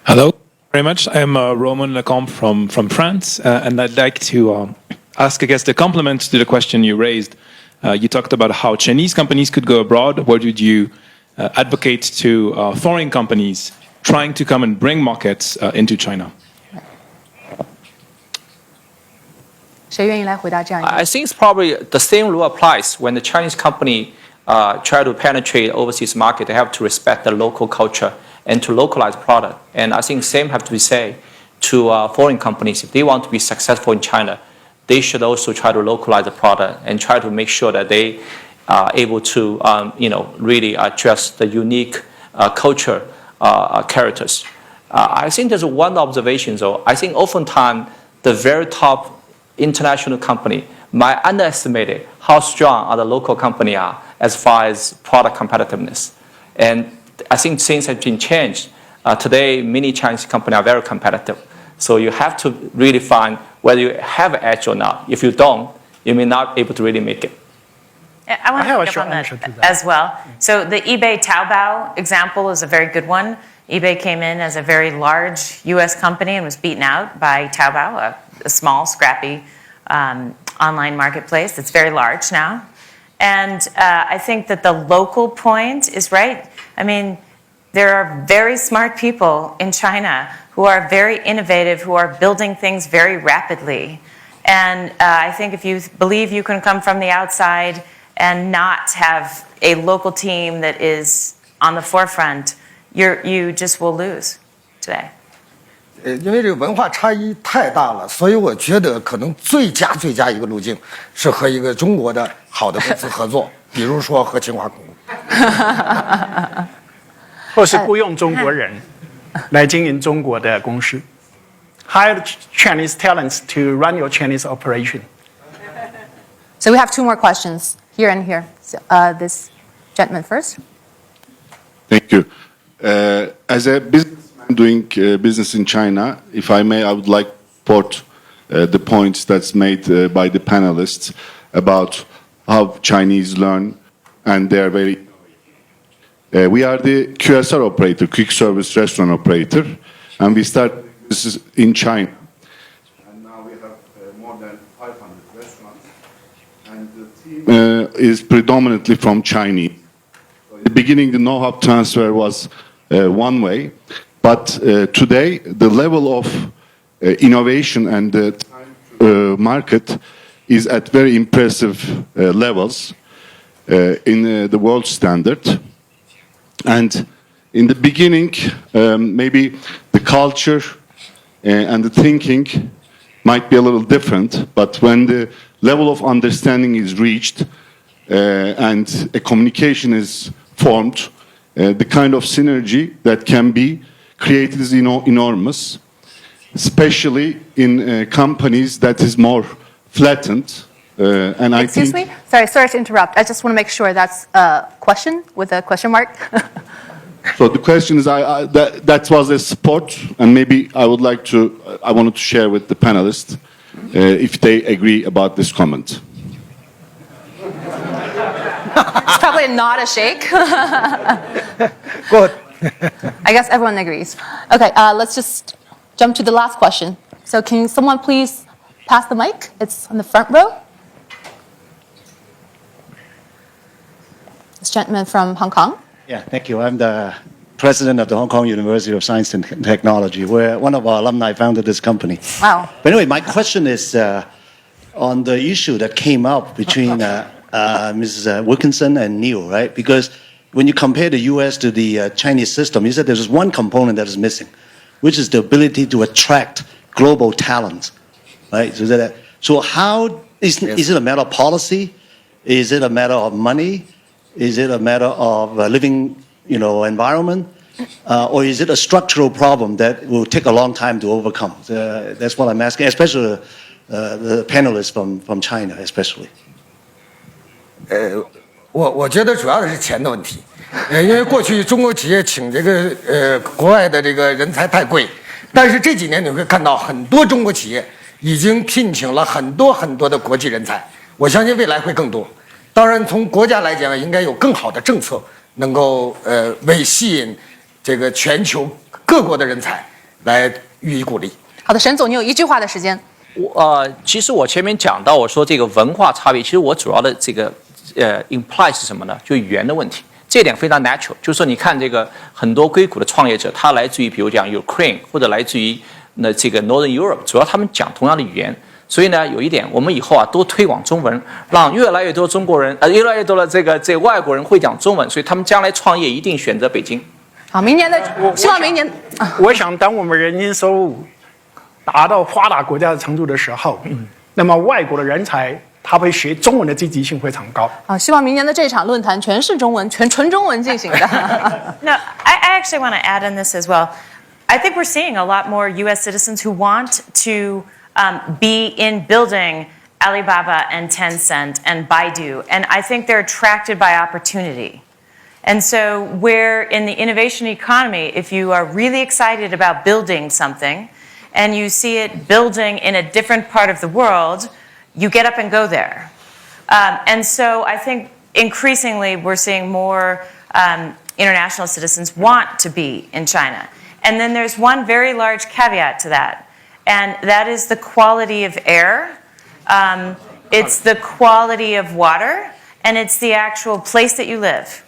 Hello, very much. I'm Roman Lacombe from France, and I'd like to ask, I guess, the complement to the question you raised. You talked about how Chinese companies could go abroad. What would you advocate to foreign companies trying to come and bring markets into China? I think it's probably the same rule applies when the Chinese company try to penetrate overseas market. They have to respect the local culture and to localize product. And I think same have to be said to foreign companies. If they want to be successful in China, they should also try to localize the product and try to make sure that they are able to, really address the unique culture characters. I think there's one observation though. I think oftentimes the very top international company might underestimate how strong the local company are as far as product competitiveness. And I think things have been changed. Today, many Chinese companies are very competitive. So you have to really find whether you have an edge or not. If you don't, you may not be able to really make it. I want to pick up on that as well. So the eBay Taobao example is a very good one. eBay came in as a very large U.S. company and was beaten out by Taobao, a small, scrappy online marketplace that's very large now. And I think that the local point is right. I mean, there are very smart people in China who are very innovative, who are building things very rapidly. And I think if you believe you can come from the outside and not have a local team that is on the forefront, you just will lose today. 因为这个文化差异太大了，所以我觉得可能最佳一个路径是和一个中国的好的公司合作，比如说和清华控股，或是雇佣中国人来经营中国的公司 ，hire Chinese talents to run your Chinese operation. So we have 2 more questions here and here. So, this gentleman first. Thank you. As a businessman doing business in China, if I may, I would like to report the points that's made by the panelists about how Chinese learn, and they're very innovative. We are the QSR operator, quick service restaurant operator, and we start this is in China. And now we have more than 500 restaurants, and the team is predominantly from Chinese. In the beginning, the know-how transfer was one way, but today the level of innovation and the market is at very impressive levels in the world standard. And in the beginning, maybe the culture and the thinking might be a little different, but when the level of understanding is reached and a communication is formed, the kind of synergy that can be created is enormous, especially in companies that is more flattened. And Excuse me? Sorry to interrupt. I just want to make sure that's a question with a question mark. So the question is, that was a support, and maybe I wanted to share with the panelists if they agree about this comment. It's probably not a shake. Good. I guess everyone agrees. Okay, let's just jump to the last question. So can someone please pass the mic? It's on the front row. This gentleman from Hong Kong. Yeah, thank you. I'm the president of the Hong Kong University of Science and Technology, where one of our alumni founded this company. Wow. But anyway, my question is on the issue that came up between Mrs. Wilkinson and Neil, right? Because when you compare the U.S. to the Chinese system, you said there's one component that is missing, which is the ability to attract global talent, right? So how is it a matter of policy? Is it a matter of money? Is it a matter of living, environment? Or is it a structural problem that will take a long time to overcome? That's what I'm asking, especially the panelists from China, especially. 我觉得主要的是钱的问题，因为过去中国企业请这个国外的这个人才太贵，但是这几年你会看到很多中国企业已经聘请了很多很多的国际人才，我相信未来会更多。当然，从国家来讲，应该有更好的政策，能够为吸引这个全球各国的人才来予以鼓励。好的，沈总，你有1句话的时间。其实我前面讲到，我说这个文化差别，其实我主要的这个imply 是什么呢？就语言的问题，这点非常 natural。就是说，你看这个很多硅谷的创业者，他来自于比如讲 Ukraine 或者来自于这个 Northern Europe， 主要他们讲同样的语言。所以呢，有一点，我们以后多推广中文，让越来越多中国人，越来越多的这个外国人会讲中文，所以他们将来创业一定选择北京。好，明年的希望明年。我想，当我们人均收入达到发达国家的程度的时候，那么外国的人才他会学中文的积极性非常高。好，希望明年的这场论坛全是中文，纯中文进行的。No, I actually want to add in this as well. I think we're seeing a lot more U.S. citizens who want to be in building Alibaba and Tencent and Baidu, and I think they're attracted by opportunity. And so where in the innovation economy, if you are really excited about building something and you see it building in a different part of the world, you get up and go there. And so I think increasingly we're seeing more international citizens want to be in China. And then there's one very large caveat to that. And that is the quality of air, it's the quality of water, and it's the actual place that you live.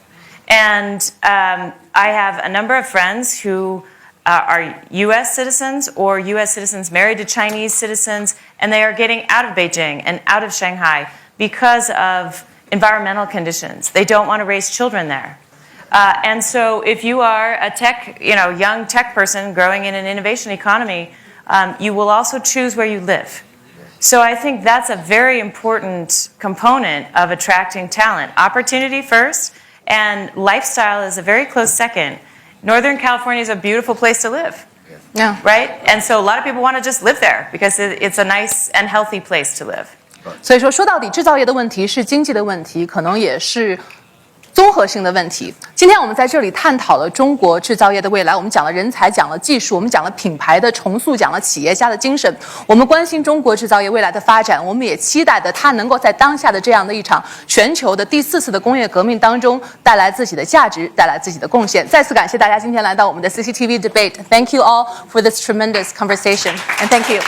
And I have a number of friends who are U.S. citizens or U.S. citizens married to Chinese citizens, and they are getting out of Beijing and out of Shanghai because of environmental conditions. They don't want to raise children there. And so if you are a young tech person growing in an innovation economy, you will also choose where you live. So I think that's a very important component of attracting talent. Opportunity first, and lifestyle is a very close second. Northern California is a beautiful place to live. Yeah. Right? And so a lot of people want to just live there because it's a nice and healthy place to live. 所以说到底，制造业的问题是经济的问题，可能也是综合性的问题。今天我们在这里探讨了中国制造业的未来，我们讲了人才，讲了技术，我们讲了品牌的重塑，讲了企业家的精神。我们关心中国制造业未来的发展，我们也期待的它能够在当下的这样的一场全球的第4次的工业革命当中带来自己的价值，带来自己的贡献。再次感谢大家今天来到我们的 CCTV Debate. Thank you all for this tremendous conversation, and thank you.